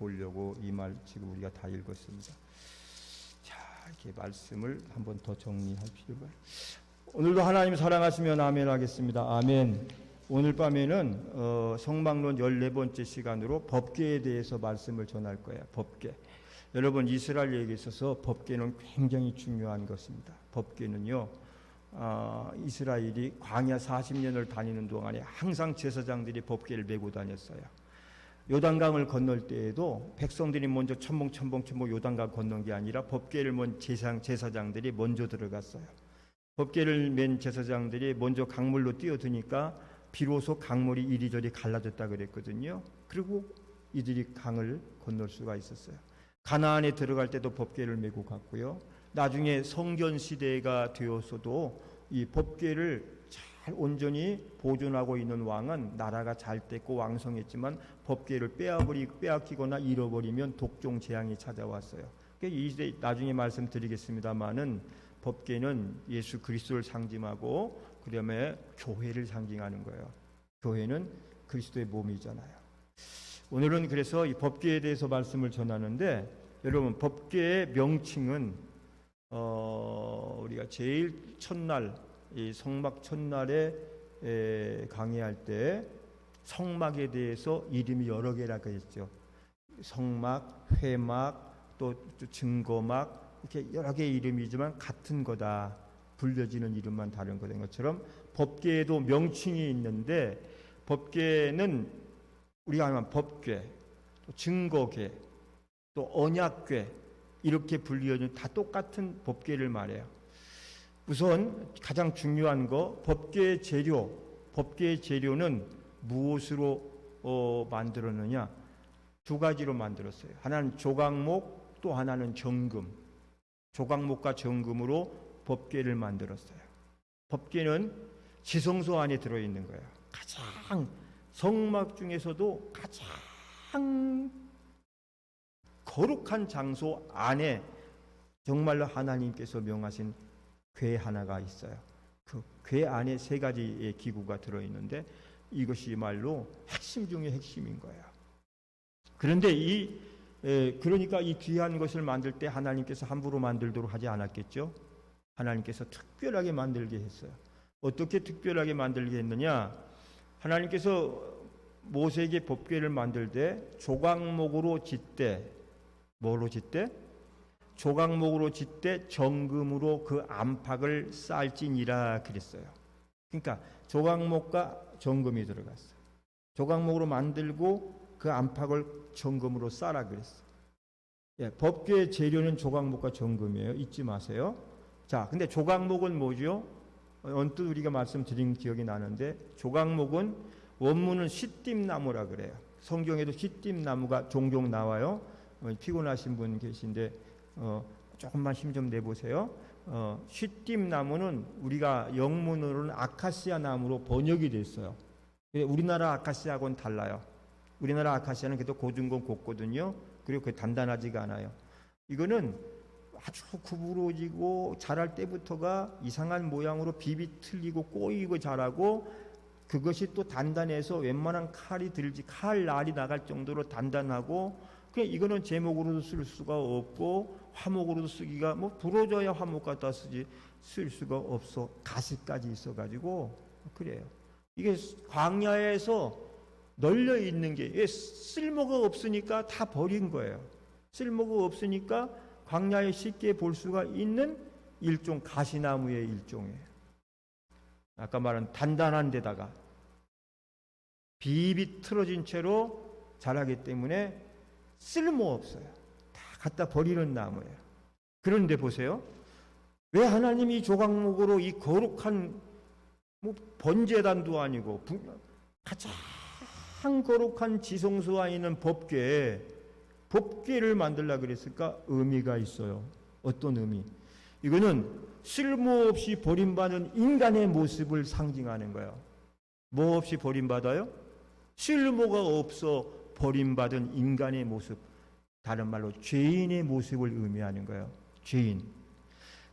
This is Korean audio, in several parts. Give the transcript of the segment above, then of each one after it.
보려고 이 말 지금 우리가 다 읽었습니다. 자, 이렇게 말씀을 한번 더 정리할 필요가. 오늘도 하나님 사랑하시면 아멘 하겠습니다. 아멘. 오늘 밤에는 성막론 14번째 시간으로 법궤에 대해서 말씀을 전할 거예요. 법궤. 여러분, 이스라엘에게 있어서 법궤는 굉장히 중요한 것입니다. 법궤는요, 이스라엘이 광야 40년을 다니는 동안에 항상 제사장들이 법궤를 메고 다녔어요. 요단강을 건널 때에도 백성들이 먼저 첨벙 요단강 건넌 게 아니라 법궤를 먼 제사장들이 먼저 들어갔어요. 법궤를 맨 제사장들이 먼저 강물로 뛰어드니까 비로소 강물이 이리저리 갈라졌다 그랬거든요. 그리고 이들이 강을 건널 수가 있었어요. 가나안에 들어갈 때도 법궤를 메고 갔고요. 나중에 성전 시대가 되었어도 이 법궤를 잘 온전히 보존하고 있는 왕은 나라가 잘 됐고 왕성했지만 법궤를 빼앗기거나 잃어버리면 독종 재앙이 찾아왔어요. 이제 나중에 말씀드리겠습니다마는 법궤는 예수 그리스도를 상징하고 그다음에 교회를 상징하는 거예요. 교회는 그리스도의 몸이잖아요. 오늘은 그래서 이 법궤에 대해서 말씀을 전하는데, 여러분, 법궤의 명칭은 우리가 제일 첫날 이 성막 첫날에 강의할 때 성막에 대해서 이름이 여러 개라고 했죠. 성막, 회막, 또 증거막, 이렇게 여러 개의 이름이지만 같은 거다. 불려지는 이름만 다른 거된 것처럼 법궤에도 명칭이 있는데, 법궤는 우리가 하면 법궤, 또 증거궤, 또 언약궤 이렇게 불리어진 다 똑같은 법궤를 말해요. 우선 가장 중요한 거, 법궤의 재료는 무엇으로 만들었느냐? 두 가지로 만들었어요. 하나는 조각목, 또 하나는 정금. 조각목과 정금으로 법궤를 만들었어요. 법궤는 지성소 안에 들어있는 거예요. 가장 성막 중에서도 가장 거룩한 장소 안에 정말로 하나님께서 명하신 궤 하나가 있어요. 그 궤 안에 세 가지의 기구가 들어있는데 이것이 말로 핵심 중에 핵심인 거예요. 그런데 그러니까 이 귀한 것을 만들 때 하나님께서 함부로 만들도록 하지 않았겠죠? 하나님께서 특별하게 만들게 했어요. 어떻게 특별하게 만들게 했느냐? 하나님께서 모세에게 법궤를 만들 때 조각목으로 짓되, 뭐로 짓되? 조각목으로 짓되 정금으로 그 안팎을 쌓을지니라 그랬어요. 그러니까 조각목과 정금이 들어갔어요. 조각목으로 만들고 그 안팎을 정금으로 쌓아 그랬어요. 예, 법궤의 재료는 조각목과 정금이에요. 잊지 마세요. 자, 근데 조각목은 뭐죠? 언뜻 우리가 말씀드린 기억이 나는데, 조각목은 원문은 시띠나무라 그래요. 성경에도 시띠나무가 종종 나와요. 피곤하신 분 계신데 조금만 힘 좀 내보세요. 시띠나무는 우리가 영문으로는 아카시아 나무로 번역이 됐어요. 우리나라 아카시아하고는 달라요. 우리나라 아카시아는 그래도 고중고 곱거든요. 그리고 그게 단단하지가 않아요. 이거는 아주 구부러지고 자랄 때부터가 이상한 모양으로 비비틀리고 꼬이고 자라고, 그것이 또 단단해서 웬만한 칼 날이 나갈 정도로 단단하고, 그냥 이거는 제목으로도 쓸 수가 없고 화목으로도 쓰기가, 부러져야 화목 갖다 쓸 수가 없어. 가시까지 있어가지고 그래요. 이게 광야에서 널려 있는 게 쓸모가 없으니까 다 버린 거예요. 쓸모가 없으니까 광야에 쉽게 볼 수가 있는 일종 가시나무의 일종이에요. 아까 말한 단단한 데다가 비비 틀어진 채로 자라기 때문에 쓸모없어요. 다 갖다 버리는 나무예요. 그런데 보세요. 왜 하나님이 조각목으로 이 거룩한 번제단도 아니고 가장 거룩한 지성소 안에 있는 법궤를 만들려고 그랬을까? 의미가 있어요. 어떤 의미? 이거는 쓸모없이 버림받은 인간의 모습을 상징하는 거예요. 뭐 없이 버림받아요? 쓸모가 없어 버림받은 인간의 모습, 다른 말로 죄인의 모습을 의미하는 거예요. 죄인.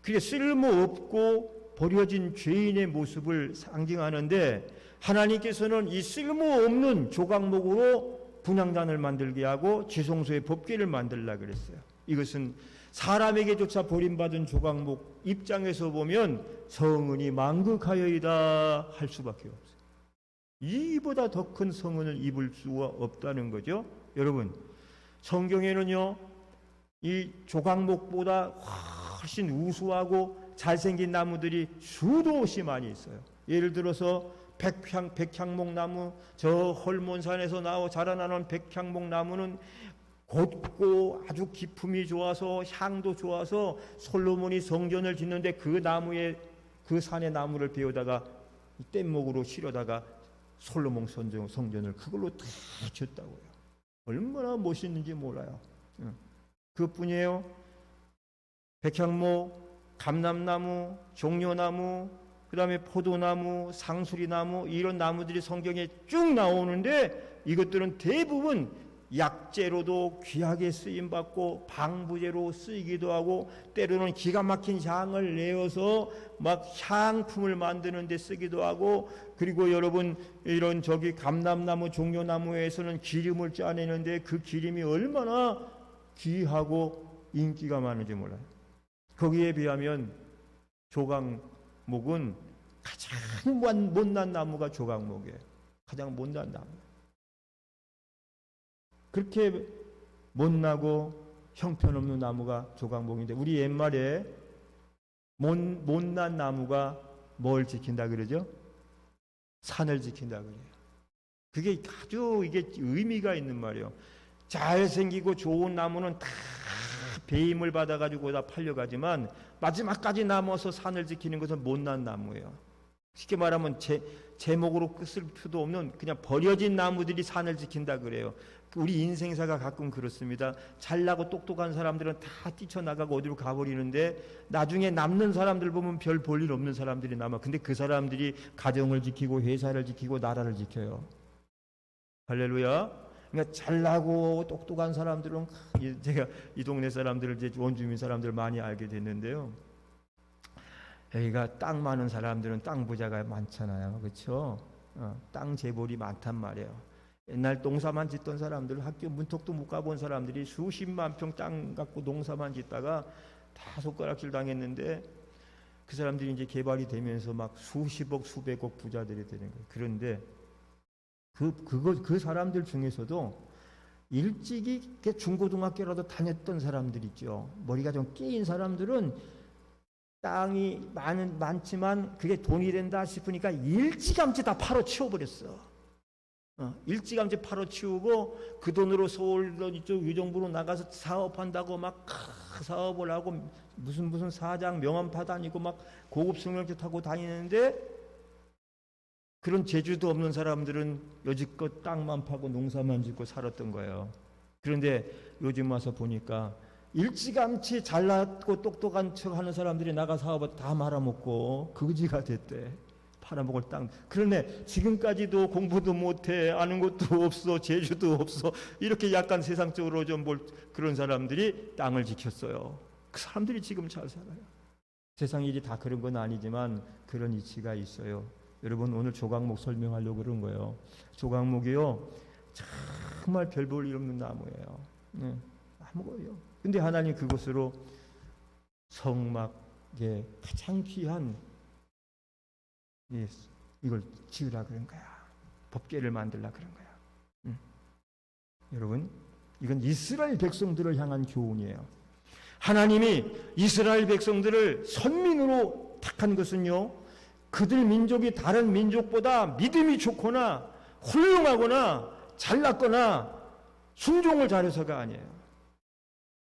그게 쓸모없고 버려진 죄인의 모습을 상징하는데, 하나님께서는 이 쓸모없는 조각목으로 분향단을 만들게 하고 지성소의 법궤를 만들라 그랬어요. 이것은 사람에게조차 버림받은 조각목 입장에서 보면 성은이 만극하여이다 할 수밖에 없어요. 이보다 더 큰 성은을 입을 수가 없다는 거죠. 여러분, 성경에는요, 이 조각목보다 훨씬 우수하고 잘생긴 나무들이 수도 없이 많이 있어요. 예를 들어서 백향목 나무, 저 헐몬산에서 자라나는 백향목 나무는 곧고 아주 기품이 좋아서 향도 좋아서 솔로몬이 성전을 짓는데 그 산의 나무를 베어다가 뗏목으로 실어다가 솔로몬 성전을 그걸로 다 짓다고요. 얼마나 멋있는지 몰라요. 그것뿐이에요. 백향목, 감람나무, 종려나무, 그 다음에 포도나무, 상수리나무, 이런 나무들이 성경에 쭉 나오는데 이것들은 대부분 약재로도 귀하게 쓰임받고 방부제로 쓰이기도 하고 때로는 기가 막힌 향을 내어서 막 향품을 만드는 데 쓰기도 하고, 그리고 여러분 이런 감람나무, 종려나무에서는 기름을 짜내는데 그 기름이 얼마나 귀하고 인기가 많은지 몰라요. 거기에 비하면 조각목은 가장 못난 나무가 조각목이에요. 가장 못난 나무. 그렇게 못나고 형편없는 나무가 조각목인데, 우리 옛말에 못난 나무가 뭘 지킨다 그러죠? 산을 지킨다 그래요. 그게 아주 이게 의미가 있는 말이에요. 잘생기고 좋은 나무는 다 배임을 받아가지고 다 팔려가지만 마지막까지 남아서 산을 지키는 것은 못난 나무예요. 쉽게 말하면 제목으로 쓸 필요도 없는 그냥 버려진 나무들이 산을 지킨다 그래요. 우리 인생사가 가끔 그렇습니다. 잘나고 똑똑한 사람들은 다 뛰쳐나가고 어디로 가버리는데 나중에 남는 사람들 보면 별 볼일 없는 사람들이 남아. 근데 그 사람들이 가정을 지키고 회사를 지키고 나라를 지켜요. 할렐루야. 그러니까 잘나고 똑똑한 사람들은, 제가 이 동네 사람들을 이제 원주민 사람들 많이 알게 됐는데요. 여기가 땅 많은 사람들은 땅 부자가 많잖아요. 그렇죠? 땅 재벌이 많단 말이에요. 옛날 농사만 짓던 사람들, 학교 문턱도 못 가본 사람들이 수십만 평 땅 갖고 농사만 짓다가 다 손가락질 당했는데 그 사람들이 이제 개발이 되면서 막 수십억 수백억 부자들이 되는 거예요. 그런데 그 사람들 중에서도 일찍이 중고등학교라도 다녔던 사람들 있죠. 머리가 좀 깨인 사람들은 땅이 많지만 그게 돈이 된다 싶으니까 일찌감치 다 팔아 치워버렸어. 일찌감치 팔아 치우고 그 돈으로 서울 이쪽 위정부로 나가서 사업한다고 막 사업을 하고 무슨 사장 명함파 다니고 막 고급 승용차 타고 다니는데, 그런 재주도 없는 사람들은 여지껏 땅만 파고 농사만 짓고 살았던 거예요. 그런데 요즘 와서 보니까 일찌감치 잘났고 똑똑한 척 하는 사람들이 나가 사업을 다 말아먹고 거지가 됐대. 팔아먹을 땅. 그런데 지금까지도 공부도 못해, 아는 것도 없어, 재주도 없어, 이렇게 약간 세상적으로 좀 그런 사람들이 땅을 지켰어요. 그 사람들이 지금 잘 살아요. 세상 일이 다 그런 건 아니지만 그런 이치가 있어요. 여러분, 오늘 조각목 설명하려고 그런 거예요. 조각목이요, 정말 별 볼 일 없는 나무예요. 나무예요. 근데 하나님 그것으로 성막에 가장 귀한 이걸 지으라 그런 거야. 법궤를 만들라 그런 거야. 여러분, 이건 이스라엘 백성들을 향한 교훈이에요. 하나님이 이스라엘 백성들을 선민으로 택한 것은요, 그들 민족이 다른 민족보다 믿음이 좋거나 훌륭하거나 잘났거나 순종을 잘해서가 아니에요.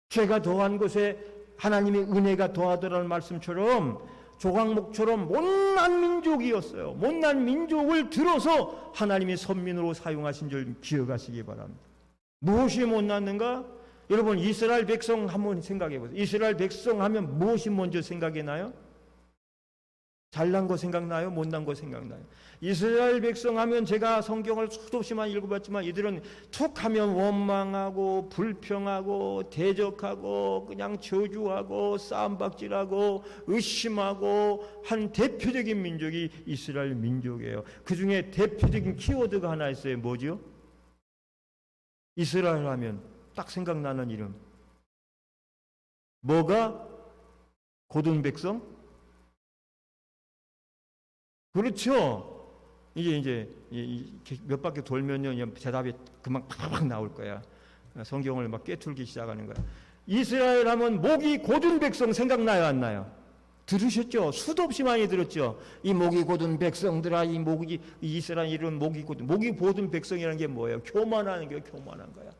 죄가 더한 곳에 하나님의 은혜가 더하더라는 말씀처럼 조각목처럼 못난 민족이었어요. 못난 민족을 들어서 하나님이 선민으로 사용하신 줄 기억하시기 바랍니다. 무엇이 못났는가? 여러분, 이스라엘 백성 한번 생각해 보세요. 이스라엘 백성 하면 무엇이 먼저 생각이 나요? 잘난 거 생각나요? 못난 거 생각나요? 이스라엘 백성 하면, 제가 성경을 수도 없이 많이 읽어봤지만 이들은 툭 하면 원망하고 불평하고 대적하고 그냥 저주하고 싸움박질하고 의심하고 한 대표적인 민족이 이스라엘 민족이에요. 그 중에 대표적인 키워드가 하나 있어요. 뭐죠? 이스라엘 하면 딱 생각나는 이름. 뭐가 고든 백성? 그렇죠. 이제 몇 바퀴 돌면요 대답이 금방 팍팍 나올 거야. 성경을 막 꿰뚫기 시작하는 거야. 이스라엘 하면 목이 고든 백성 생각나요, 안 나요? 들으셨죠? 수도 없이 많이 들었죠. 이 목이 고든 백성들아, 이 목이 이스라엘 이름 목이 고든 백성이라는 게 뭐예요? 교만하는 거예요. 교만한 거야.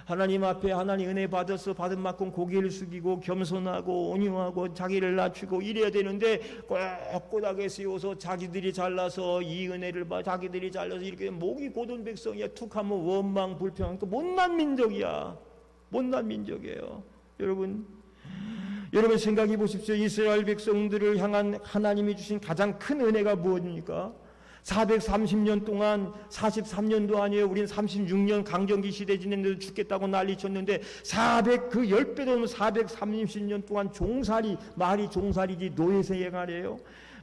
하나님 앞에 하나님 은혜 받아서 받은 만큼 고개를 숙이고 겸손하고 온유하고 자기를 낮추고 이래야 되는데 꼿꼿하게 세워서 자기들이 잘나서 이 은혜를 자기들이 잘나서 이렇게 목이 고든 백성이야. 툭하면 원망 불평. 못난 민족이야. 못난 민족이에요. 여러분 생각해 보십시오. 이스라엘 백성들을 향한 하나님이 주신 가장 큰 은혜가 무엇입니까? 430년 동안 43년도 아니에요. 우린 36년 강점기 시대 지냈는데 죽겠다고 난리쳤는데 그 10배도 넘는 430년 동안 말이 종살이지 노예 생활이에요.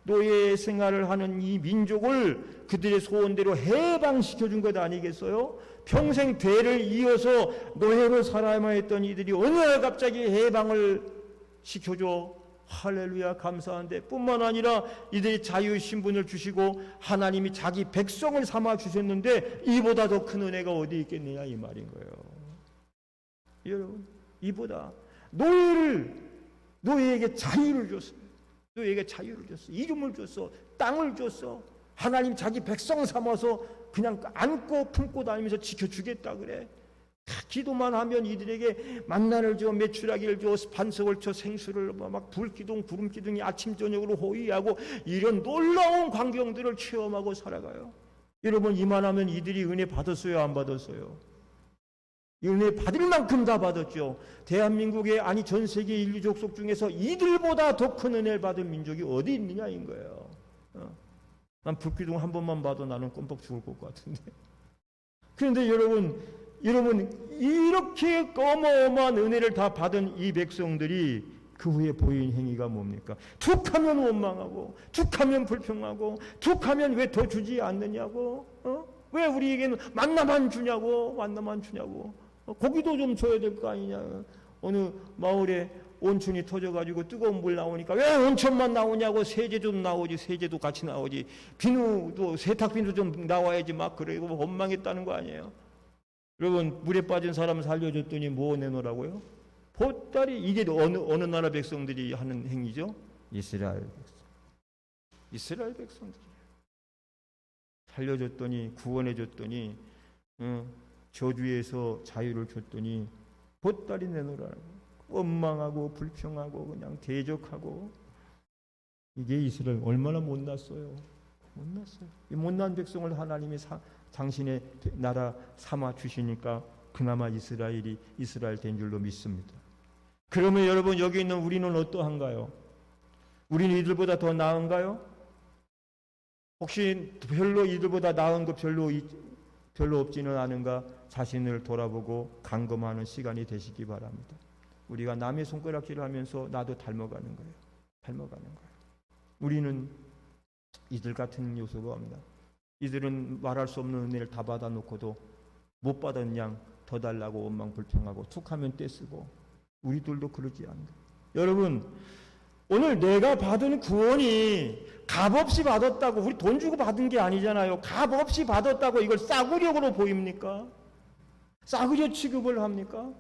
노예 생활을 하는 이 민족을 그들의 소원대로 해방시켜 준 것 아니겠어요? 평생 대를 이어서 노예로 살아야만 했던 이들이 어느 날 갑자기 해방을 시켜줘. 할렐루야 감사한데 뿐만 아니라 이들이 자유 신분을 주시고 하나님이 자기 백성을 삼아 주셨는데 이보다 더 큰 은혜가 어디 있겠느냐 이 말인 거예요. 여러분 이보다 노예에게 자유를 줬어요. 노예에게 자유를 줬어. 이름을 줬어. 땅을 줬어. 하나님 자기 백성 삼아서 그냥 안고 품고 다니면서 지켜주겠다 그래. 기도만 하면 이들에게 만나를 줘, 메추라기를 줘, 반석을 쳐, 생수를 막 불기둥, 구름기둥이 아침 저녁으로 호위하고 이런 놀라운 광경들을 체험하고 살아가요. 여러분 이만하면 이들이 은혜 받았어요, 안 받았어요? 은혜 받을 만큼 다 받았죠. 대한민국의 아니 전 세계 인류 족속 중에서 이들보다 더 큰 은혜를 받은 민족이 어디 있느냐인 거예요. 난 불기둥 한 번만 봐도 나는 껌뻑 죽을 것 같은데. 그런데 여러분 이렇게 어마어마한 은혜를 다 받은 이 백성들이 그 후에 보인 행위가 뭡니까? 툭하면 원망하고 툭하면 불평하고 툭하면 왜 더 주지 않느냐고, 왜 우리에게는 만나만 주냐고. 고기도 좀 줘야 될 거 아니냐. 어느 마을에 온천이 터져가지고 뜨거운 물 나오니까 왜 온천만 나오냐고. 세제도 나오지. 세제도 같이 나오지. 비누도 세탁비누도 좀 나와야지. 막 그러고 원망했다는 거 아니에요. 여러분 물에 빠진 사람 살려줬더니 뭐 내놓으라고요? 보따리. 이게 어느 나라 백성들이 하는 행위죠? 이스라엘 백성들이 살려줬더니 구원해줬더니 저주에서 자유를 줬더니 보따리 내놓으라고. 원망하고 불평하고 그냥 대적하고. 이게 이스라엘 얼마나 못났어요. 이 못난 백성을 하나님이 당신의 나라 삼아 주시니까 그나마 이스라엘 된 줄로 믿습니다. 그러면 여러분 여기 있는 우리는 어떠한가요? 우리는 이들보다 더 나은가요? 혹시 별로 이들보다 나은 거 별로 없지는 않은가? 자신을 돌아보고 감금하는 시간이 되시기 바랍니다. 우리가 남의 손가락질을 하면서 나도 닮아가는 거예요. 우리는 이들 같은 요소가 없다. 이들은 말할 수 없는 은혜를 다 받아놓고도 못 받은 양 더 달라고 원망 불평하고 툭하면 떼쓰고. 우리들도 그러지 않는다. 여러분 오늘 내가 받은 구원이 값없이 받았다고, 우리 돈 주고 받은 게 아니잖아요. 값없이 받았다고 이걸 싸구려로 보입니까? 싸구려 취급을 합니까?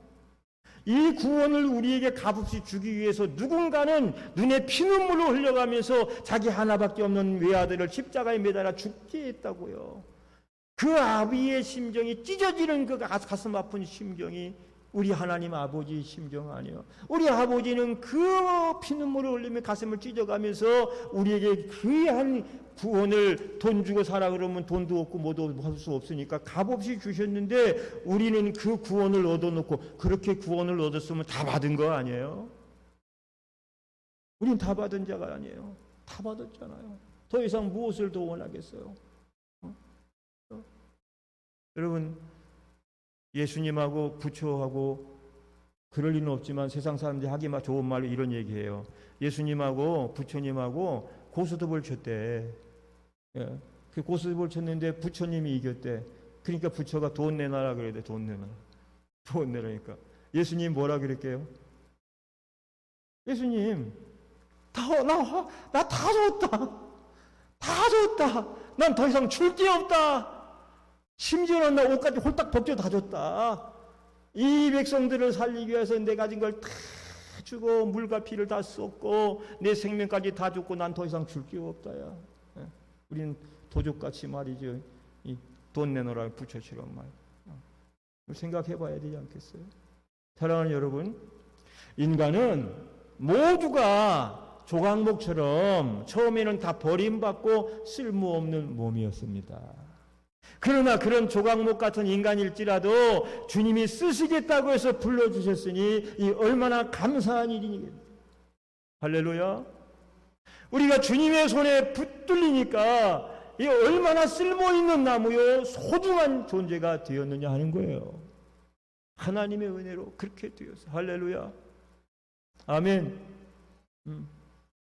이 구원을 우리에게 값없이 주기 위해서 누군가는 눈에 피눈물을 흘려가면서 자기 하나밖에 없는 외아들을 십자가에 매달아 죽게 했다고요. 그 아비의 심정이 찢어지는 그 가슴 아픈 심정이 우리 하나님 아버지의 심정 아니에요. 우리 아버지는 그 피눈물을 흘리며 가슴을 찢어가면서 우리에게 귀한 구원을 돈 주고 사라 그러면 돈도 없고 뭐도 할 수 없으니까 값없이 주셨는데 우리는 그 구원을 얻어놓고 그렇게 구원을 얻었으면 다 받은 거 아니에요? 우린 다 받은 자가 아니에요. 다 받았잖아요. 더 이상 무엇을 더 원하겠어요? 여러분 예수님하고 부처하고 그럴 리는 없지만 세상 사람들이 하기 좋은 말로 이런 얘기해요. 예수님하고 부처님하고 고스톱을 쳤대. 예. 그 고스톱을 쳤는데 부처님이 이겼대. 그러니까 부처가 돈 내놔라 그래야 돼. 돈 내놔라. 돈 내라니까. 예수님 뭐라 그럴게요? 예수님, 나 다 줬다. 다 줬다. 난 더 이상 줄 게 없다. 심지어는 나 옷까지 홀딱 벗겨 다 줬다. 이 백성들을 살리기 위해서 내 가진 걸 다 주고 물과 피를 다 쏟고 내 생명까지 다 줬고 난 더 이상 줄 게 없다야. 우리는 도적같이 말이죠. 이 돈 내놓으라 부처처럼 말. 생각해 봐야 되지 않겠어요? 사랑하는 여러분, 인간은 모두가 조각목처럼 처음에는 다 버림받고 쓸모없는 몸이었습니다. 그러나 그런 조각목 같은 인간일지라도 주님이 쓰시겠다고 해서 불러주셨으니 이 얼마나 감사한 일이겠습니까? 할렐루야. 우리가 주님의 손에 붙들리니까 이 얼마나 쓸모있는 나무요 소중한 존재가 되었느냐 하는 거예요. 하나님의 은혜로 그렇게 되었어요. 할렐루야. 아멘.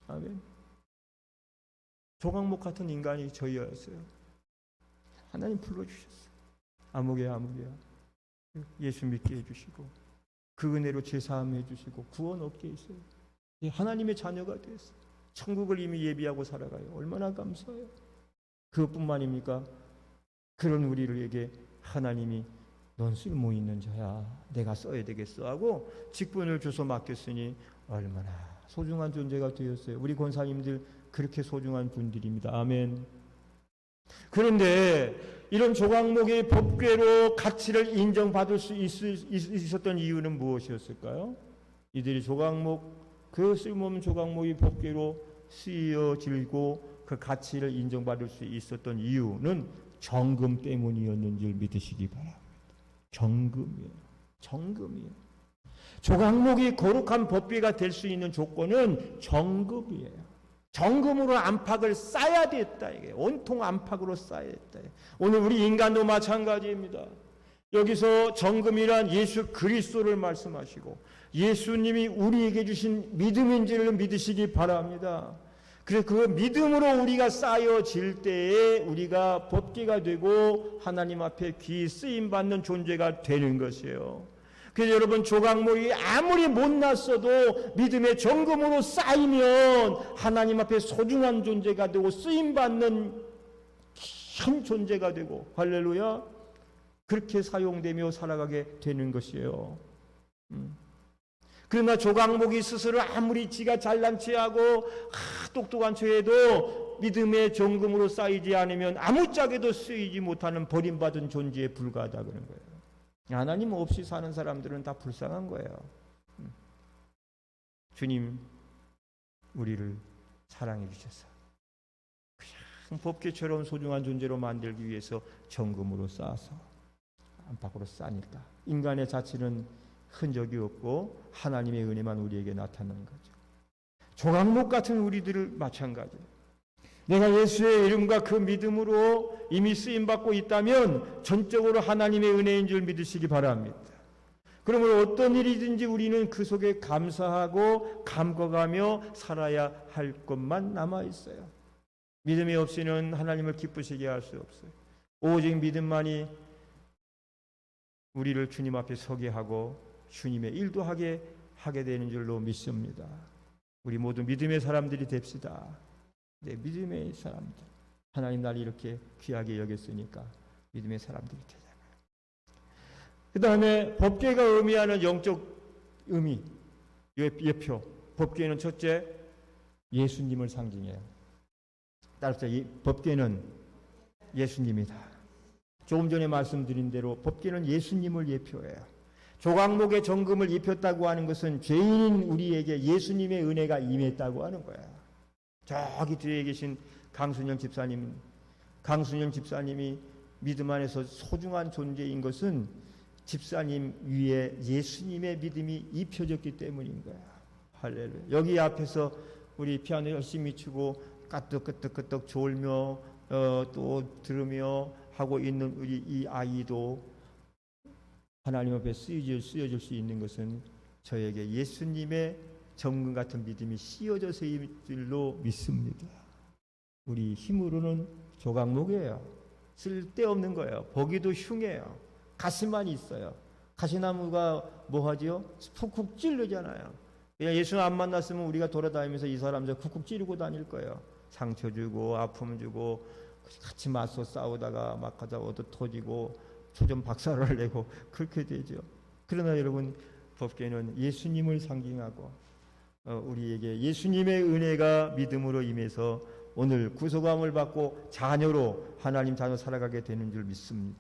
아멘. 조각목 같은 인간이 저희였어요. 하나님 불러주셨어요. 아무개야 예수 믿게 해주시고 그 은혜로 제사함 해주시고 구원 얻게 했어요. 하나님의 자녀가 됐어요. 천국을 이미 예비하고 살아가요. 얼마나 감사해요. 그것뿐만입니까? 그런 우리에게 하나님이 넌 쓸모있는 자야. 내가 써야 되겠어 하고 직분을 줘서 맡겼으니 얼마나 소중한 존재가 되었어요. 우리 권사님들 그렇게 소중한 분들입니다. 아멘. 그런데 이런 조각목의 법궤로 가치를 인정받을 수 있었던 이유는 무엇이었을까요? 이들이 조각목, 그 쓸모없는 조각목이 법궤로 쓰여지고 그 가치를 인정받을 수 있었던 이유는 정금 때문이었는 줄 믿으시기 바랍니다. 정금이에요. 조각목이 거룩한 법궤가 될 수 있는 조건은 정금이에요. 정금으로 안팎을 쌓아야 됐다. 이게 온통 안팎으로 쌓아야 됐다. 오늘 우리 인간도 마찬가지입니다. 여기서 정금이란 예수 그리스도를 말씀하시고 예수님이 우리에게 주신 믿음인지를 믿으시기 바랍니다. 그래서 그 믿음으로 우리가 쌓여질 때에 우리가 법궤가 되고 하나님 앞에 귀 쓰임 받는 존재가 되는 것이에요. 그래서 여러분 조각목이 아무리 못났어도 믿음의 정금으로 쌓이면 하나님 앞에 소중한 존재가 되고 쓰임받는 큰 존재가 되고 할렐루야 그렇게 사용되며 살아가게 되는 것이에요. 그러나 조각목이 스스로 아무리 지가 잘난 체하고 똑똑한 체해도 믿음의 정금으로 쌓이지 않으면 아무짝에도 쓰이지 못하는 버림받은 존재에 불과하다 그런 거예요. 하나님 없이 사는 사람들은 다 불쌍한 거예요. 주님 우리를 사랑해 주셔서 그냥 법궤처럼 소중한 존재로 만들기 위해서 정금으로 쌓아서 안팎으로 싸니까 인간의 자치는 흔적이 없고 하나님의 은혜만 우리에게 나타나는 거죠. 조각목 같은 우리들을 마찬가지예요. 내가 예수의 이름과 그 믿음으로 이미 쓰임받고 있다면 전적으로 하나님의 은혜인 줄 믿으시기 바랍니다. 그러므로 어떤 일이든지 우리는 그 속에 감사하고 감격하며 살아야 할 것만 남아있어요. 믿음이 없이는 하나님을 기쁘시게 할 수 없어요. 오직 믿음만이 우리를 주님 앞에 서게 하고 주님의 일도 하게 되는 줄로 믿습니다. 우리 모두 믿음의 사람들이 됩시다. 네, 믿음의 사람들. 하나님 날 이렇게 귀하게 여겼으니까 믿음의 사람들이 되잖아요. 그 다음에 법궤가 의미하는 영적 의미, 예표. 법궤는 첫째 예수님을 상징해요. 따라서 법궤는 예수님이다. 조금 전에 말씀드린 대로 법궤는 예수님을 예표해요. 조각목의 정금을 입혔다고 하는 것은 죄인인 우리에게 예수님의 은혜가 임했다고 하는 거예요. 저기 뒤에 계신 강순영 집사님이 믿음 안에서 소중한 존재인 것은 집사님 위에 예수님의 믿음이 입혀졌기 때문인 거야. 할렐루야. 여기 앞에서 우리 피아노 열심히 치고 까뜩까뜩 졸며 또 들으며 하고 있는 우리 이 아이도 하나님 앞에 쓰여질 수 있는 것은 저에게 예수님의 정금 같은 믿음이 씌어져서일 줄로 믿습니다. 우리 힘으로는 조각목이에요. 쓸데없는 거예요. 보기도 흉해요. 가슴만 있어요. 가시나무가 뭐 하지요? 푹푹 찌르잖아요. 그냥 예수 안 만났으면 우리가 돌아다니면서 이 사람들 쿡쿡 찌르고 다닐 거예요. 상처 주고 아픔 주고 같이 맞서 싸우다가 막 하다 얻어 터지고 초점 박살을 내고 그렇게 되죠. 그러나 여러분, 법궤는 예수님을 상징하고 우리에게 예수님의 은혜가 믿음으로 임해서 오늘 구속함을 받고 자녀로 하나님 자녀 살아가게 되는 줄 믿습니다.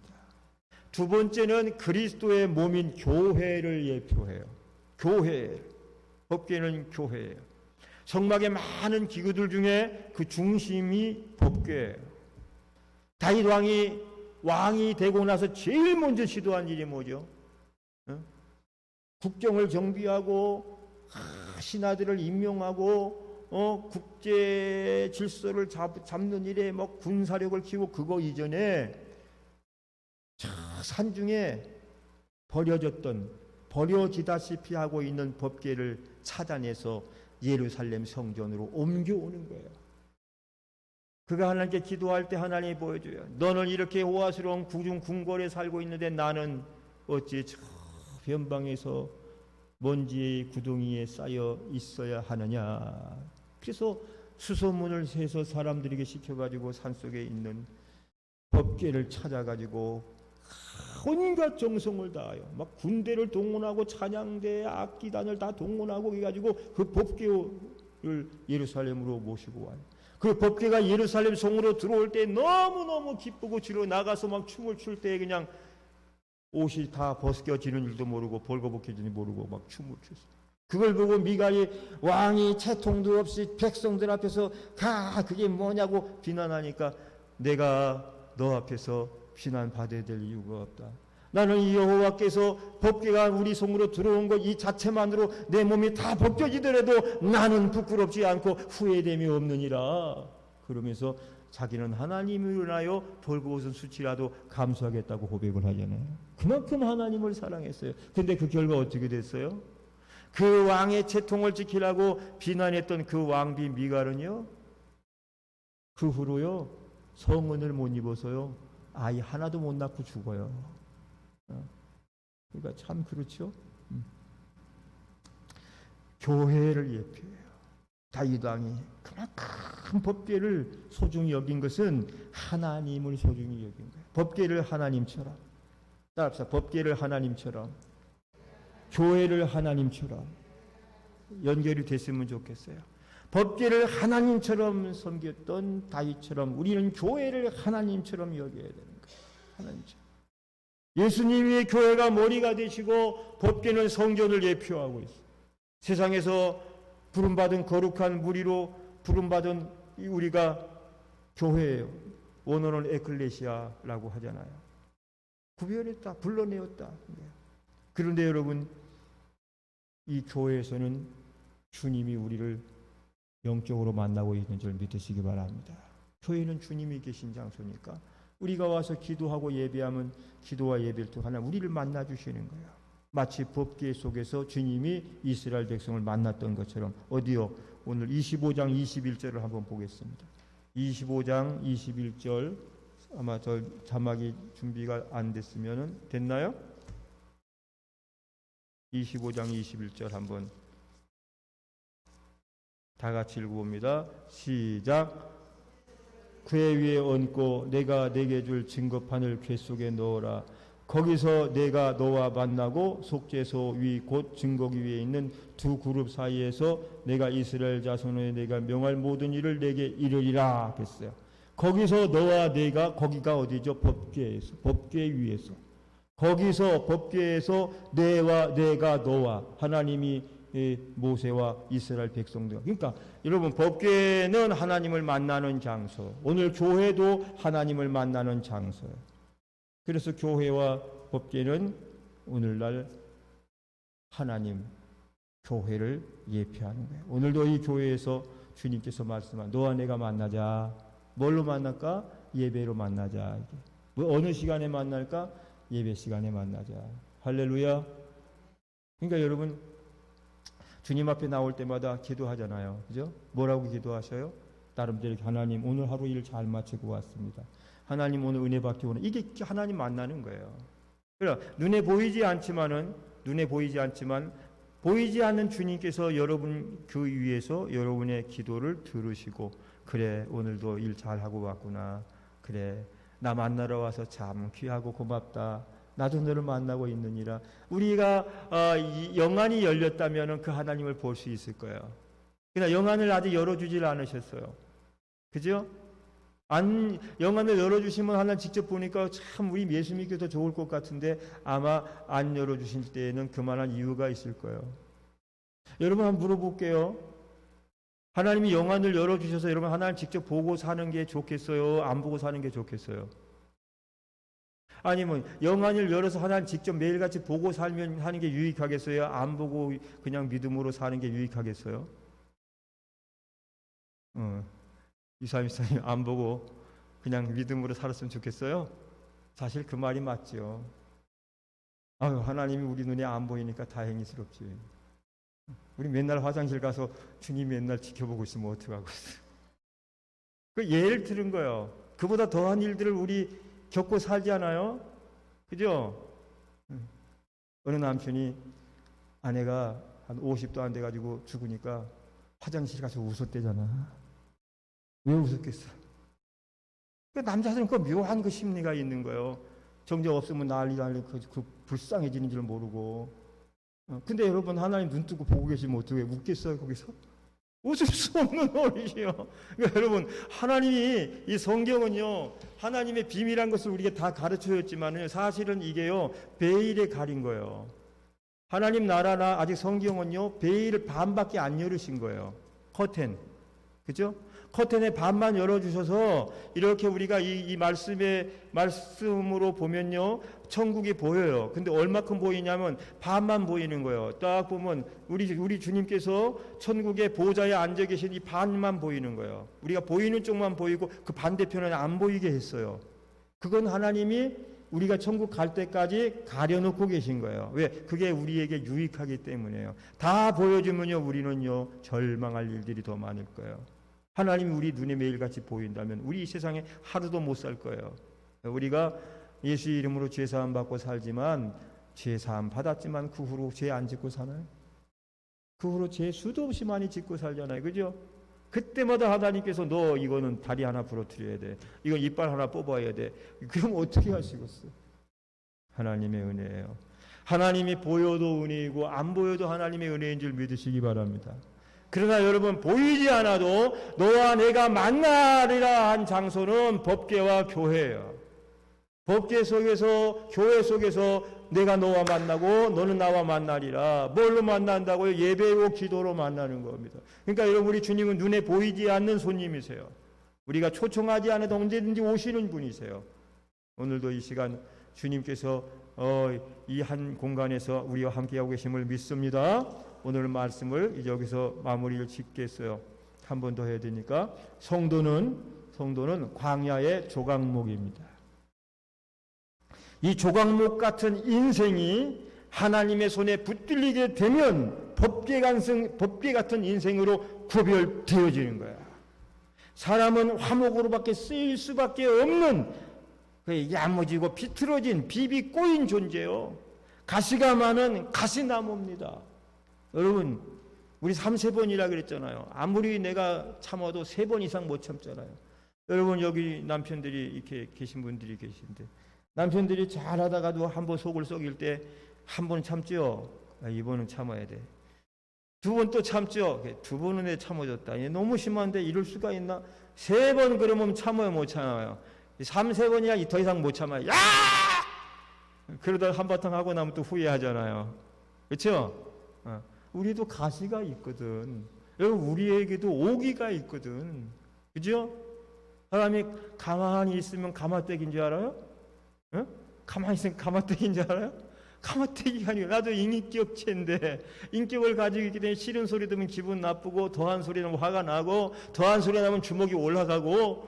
두 번째는 그리스도의 몸인 교회를 예표해요. 교회. 법궤는 교회예요. 성막의 많은 기구들 중에 그 중심이 법궤예요. 다윗 왕이 되고 나서 제일 먼저 시도한 일이 뭐죠? 국정을 정비하고 신하들을 임명하고 국제 질서를 잡는 일에 뭐 군사력을 키우고, 그거 이전에 저 산중에 버려지다시피 하고 있는 법궤를 찾아내서 예루살렘 성전으로 옮겨오는 거예요. 그가 하나님께 기도할 때 하나님이 보여줘요. 너는 이렇게 호화스러운 궁궐에 살고 있는데 나는 어찌 저 변방에서 먼지의 구덩이에 쌓여 있어야 하느냐. 그래서 수소문을 세서 사람들에게 시켜가지고 산속에 있는 법궤를 찾아가지고 온갖 정성을 다하여 막 군대를 동원하고 찬양대 악기단을 다 동원하고 해가지고 그 법궤를 예루살렘으로 모시고 와요. 그 법궤가 예루살렘 성으로 들어올 때 너무너무 기쁘고 뒤로 나가서 막 춤을 출 때 그냥 옷이 다 벗겨지는 줄도 모르고 벌거벗겨지는 모르고 막 춤을 췄어요. 그걸 보고 미가의 왕이 채통도 없이 백성들 앞에서 그게 뭐냐고 비난하니까 내가 너 앞에서 비난받아야 될 이유가 없다. 나는 이 여호와께서 법궤가 우리 성으로 들어온 것 이 자체만으로 내 몸이 다 벗겨지더라도 나는 부끄럽지 않고 후회됨이 없느니라. 그러면서 자기는 하나님을 인하여 벌거벗은 수치라도 감수하겠다고 고백을 하잖아요. 그만큼 하나님을 사랑했어요. 근데 그 결과 어떻게 됐어요? 그 왕의 채통을 지키라고 비난했던 그 왕비 미갈은요, 그 후로요 성은을 못 입어서요 아이 하나도 못 낳고 죽어요. 그러니까 참 그렇죠. 교회를 예표해요. 다윗 왕이 그만큼 법궤를 소중히 여긴 것은 하나님을 소중히 여긴 거예요. 법궤를 하나님처럼, 따라합시다. 법궤를 하나님처럼, 교회를 하나님처럼 연결이 됐으면 좋겠어요. 법궤를 하나님처럼 섬겼던 다윗처럼 우리는 교회를 하나님처럼 여겨야 되는 거예요. 하나님처럼. 예수님의 교회가 머리가 되시고 법궤는 성전을 예표하고 있어요. 세상에서 부름받은 거룩한 무리로 부름받은 우리가 교회예요. 원어는 에클레시아라고 하잖아요. 구별했다, 불러내었다. 그런데 여러분, 이 교회에서는 주님이 우리를 영적으로 만나고 있는 줄 믿으시기 바랍니다. 교회는 주님이 계신 장소니까 우리가 와서 기도하고 예배하면 기도와 예배를 통해 하나님 우리를 만나 주시는 거예요. 마치 법궤 속에서 주님이 이스라엘 백성을 만났던 것처럼. 어디요? 오늘 25장 21절을 한번 보겠습니다. 25장 21절, 아마 저 자막이 준비가 안 됐으면 됐나요? 25장 21절 한번 다 같이 읽어봅니다. 시작. 궤 위에 얹고 내가 내게 줄 증거판을 궤 속에 넣어라. 거기서 내가 너와 만나고 속죄소 위 곧 증거기 위에 있는 두 그룹 사이에서 내가 이스라엘 자손에 내가 명할 모든 일을 내게 이르리라 했어요. 거기서 너와 내가, 거기가 어디죠? 법궤에서, 법궤 위에서, 거기서 법궤에서 내와 내가 너와 하나님이 모세와 이스라엘 백성들. 그러니까 여러분, 법궤는 하나님을 만나는 장소, 오늘 교회도 하나님을 만나는 장소예요. 그래서 교회와 법궤는 오늘날 하나님, 교회를 예표하는 거예요. 오늘도 이 교회에서 주님께서 말씀한 너와 내가 만나자. 뭘로 만날까? 예배로 만나자. 어느 시간에 만날까? 예배 시간에 만나자. 할렐루야. 그러니까 여러분, 주님 앞에 나올 때마다 기도하잖아요. 그죠? 뭐라고 기도하셔요? 나름대로 하나님 오늘 하루 일 잘 마치고 왔습니다. 하나님 오늘 은혜 받기 원해. 이게 하나님 만나는 거예요. 눈에 보이지 않지만 보이지 않는 주님께서 여러분 그 위에서 여러분의 기도를 들으시고, 그래 오늘도 일 잘하고 왔구나, 그래 나 만나러 와서 참 귀하고 고맙다, 나도 너를 만나고 있느니라. 우리가 영안이 열렸다면 그 하나님을 볼 수 있을 거예요. 그러나 영안을 아직 열어주질 않으셨어요. 그죠? 영안을 열어주시면 하나님 직접 보니까 참 우리 예수 믿기 더 좋을 것 같은데, 아마 안 열어주실 때에는 그만한 이유가 있을 거예요. 여러분 한번 물어볼게요. 하나님이 영안을 열어주셔서 여러분 하나님 직접 보고 사는 게 좋겠어요? 안 보고 사는 게 좋겠어요? 아니면 영안을 열어서 하나님 직접 매일같이 보고 살면 하는 게 유익하겠어요? 안 보고 그냥 믿음으로 사는 게 유익하겠어요? 이사님이 안 보고 그냥 믿음으로 살았으면 좋겠어요? 사실 그 말이 맞죠. 하나님이 우리 눈에 안 보이니까 다행스럽지. 우리 맨날 화장실 가서 주님 맨날 지켜보고 있으면 어떡하고 있어요. 그 예를 들은 거예요. 그보다 더한 일들을 우리 겪고 살지 않아요? 그죠? 어느 남편이 아내가 한 50도 안 돼가지고 죽으니까 화장실 가서 웃었대잖아. 왜 웃었겠어? 남자들은 그 묘한 그 심리가 있는 거예요. 정죄 없으면 난리 그 불쌍해지는 줄 모르고. 근데 여러분 하나님 눈 뜨고 보고 계시면 어떻게 웃겠어요? 거기서? 웃을 수 없는 어리시요. 그러니까 여러분 하나님이 이 성경은요 하나님의 비밀한 것을 우리에게 다 가르쳐줬지만은 사실은 이게요 베일에 가린 거예요. 하나님 나라나 아직 성경은요 베일을 반밖에 안 열으신 거예요. 커튼, 그죠? 커튼의 반만 열어주셔서 이렇게 우리가 이 말씀으로 보면요 천국이 보여요. 근데 얼마큼 보이냐면 반만 보이는 거예요. 딱 보면 우리 주님께서 천국의 보좌에 앉아 계신 이 반만 보이는 거예요. 우리가 보이는 쪽만 보이고 그 반대편은 안 보이게 했어요. 그건 하나님이 우리가 천국 갈 때까지 가려놓고 계신 거예요. 왜? 그게 우리에게 유익하기 때문에요. 다 보여주면요 우리는요 절망할 일들이 더 많을 거예요. 하나님이 우리 눈에 매일같이 보인다면 우리 이 세상에 하루도 못 살 거예요. 우리가 예수 이름으로 죄사함 받고 살지만 죄사함 받았지만 그 후로 죄 안 짓고 사나요? 그 후로 죄 수도 없이 많이 짓고 살잖아요. 그죠? 그때마다 하나님께서 너 이거는 다리 하나 부러뜨려야 돼, 이건 이빨 하나 뽑아야 돼. 그럼 어떻게 하시겠어? 하나님의 은혜예요. 하나님이 보여도 은혜이고 안 보여도 하나님의 은혜인 줄 믿으시기 바랍니다. 그러나 여러분 보이지 않아도 너와 내가 만나리라 한 장소는 법궤와 교회예요. 법궤 속에서 교회 속에서 내가 너와 만나고 너는 나와 만나리라. 뭘로 만난다고요? 예배로 기도로 만나는 겁니다. 그러니까 여러분 우리 주님은 눈에 보이지 않는 손님이세요. 우리가 초청하지 않아도 언제든지 오시는 분이세요. 오늘도 이 시간 주님께서 이 한 공간에서 우리와 함께하고 계심을 믿습니다. 오늘 말씀을 이제 여기서 마무리를 짓겠어요. 한 번 더 해야 되니까. 성도는 광야의 조각목입니다. 이 조각목 같은 인생이 하나님의 손에 붙들리게 되면 법궤 같은 인생으로 구별되어지는 거야. 사람은 화목으로밖에 쓰일 수밖에 없는 야무지고 비틀어진 비비 꼬인 존재요. 가시가 많은 가시나무입니다. 여러분 우리 3-4번이라 그랬잖아요. 아무리 내가 참아도 3번 이상 못 참잖아요. 여러분 여기 남편들이 이렇게 계신 분들이 계신데 남편들이 잘하다가도 한 번 속을 썩일 때 한 번 참죠. 이번은 참아야 돼. 2번 또 참죠. 2번은 내 참아줬다. 너무 심한데 이럴 수가 있나? 3번 그러면 참아요, 못 참아요? 3-4번이야 더 이상 못 참아요. 야! 그러다 한바탕 하고 나면 또 후회하잖아요. 그렇죠? 우리도 가시가 있거든. 여러분 우리에게도 오기가 있거든. 그죠? 사람이 가만히 있으면 가마떼기인 줄 알아요? 가만히 있으면 가마떼기인 줄 알아요? 가마떼기가 아니고 나도 인격체인데 인격을 가지고 있기 때문에 싫은 소리 들으면 기분 나쁘고 더한 소리 나면 화가 나고 더한 소리 나면 주먹이 올라가고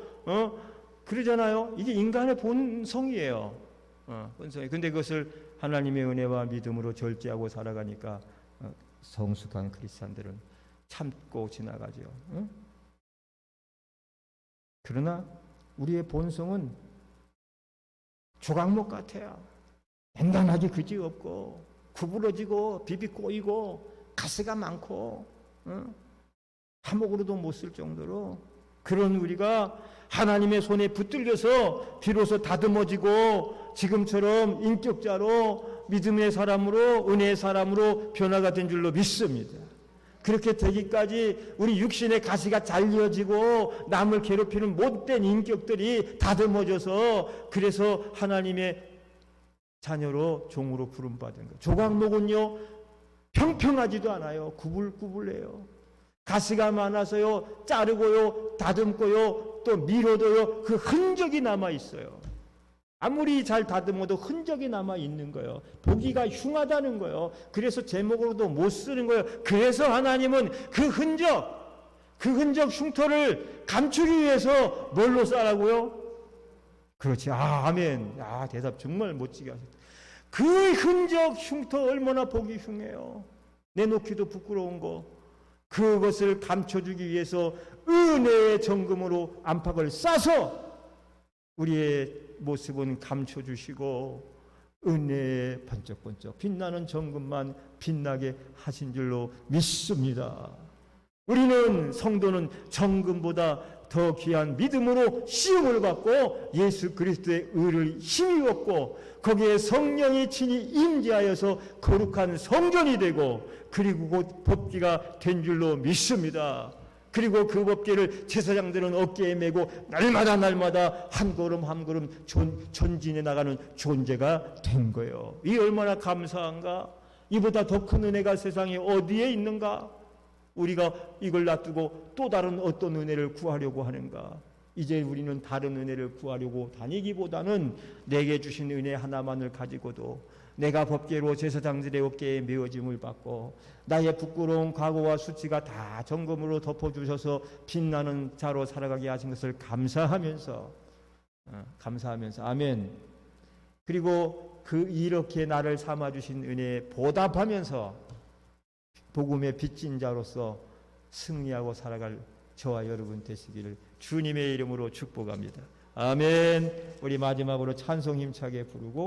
그러잖아요. 이게 인간의 본성이에요. 본성이. 근데 그것을 하나님의 은혜와 믿음으로 절제하고 살아가니까 성숙한 크리스찬들은 참고 지나가죠. 그러나 우리의 본성은 조각목 같아요. 단단하게 그지없고 구부러지고 비비 꼬이고 가스가 많고 화목으로도 못 쓸 정도로 그런 우리가 하나님의 손에 붙들려서 비로소 다듬어지고 지금처럼 인격자로 믿음의 사람으로 은혜의 사람으로 변화가 된 줄로 믿습니다. 그렇게 되기까지 우리 육신의 가시가 잘려지고 남을 괴롭히는 못된 인격들이 다듬어져서 그래서 하나님의 자녀로 종으로 부름받은 거예요. 조각목은요 평평하지도 않아요. 구불구불해요. 가시가 많아서요 자르고요 다듬고요 또 밀어도요 그 흔적이 남아 있어요. 아무리 잘 다듬어도 흔적이 남아 있는 거예요. 보기가 흉하다는 거예요. 그래서 제목으로도 못 쓰는 거예요. 그래서 하나님은 그 흔적 흉터를 감추기 위해서 뭘로 싸라고요? 그렇지. 아멘. 대답 정말 멋지게 하셨다. 그 흔적 흉터 얼마나 보기 흉해요. 내놓기도 부끄러운 거. 그것을 감춰주기 위해서 은혜의 정금으로 안팎을 싸서 우리의 모습은 감춰주시고 은혜의 번쩍번쩍 빛나는 정금만 빛나게 하신 줄로 믿습니다. 우리는 성도는 정금보다 더 귀한 믿음으로 시험을 받고 예수 그리스도의 의를 힘입었고 거기에 성령이 친히 임재하여서 거룩한 성전이 되고 그리고 곧 법궤가 된 줄로 믿습니다. 그리고 그 법궤를 제사장들은 어깨에 메고 날마다 한 걸음 한 걸음 전진해 나가는 존재가 된 거예요. 이 얼마나 감사한가? 이보다 더 큰 은혜가 세상에 어디에 있는가? 우리가 이걸 놔두고 또 다른 어떤 은혜를 구하려고 하는가? 이제 우리는 다른 은혜를 구하려고 다니기보다는 내게 주신 은혜 하나만을 가지고도 내가 법궤로 제사장들의 어깨에 메어짐을 받고 나의 부끄러운 과거와 수치가 다 정금으로 덮어주셔서 빛나는 자로 살아가게 하신 것을 감사하면서 아멘. 그리고 이렇게 나를 삼아주신 은혜에 보답하면서 복음의 빚진 자로서 승리하고 살아갈 저와 여러분 되시기를 주님의 이름으로 축복합니다. 아멘. 우리 마지막으로 찬송 힘차게 부르고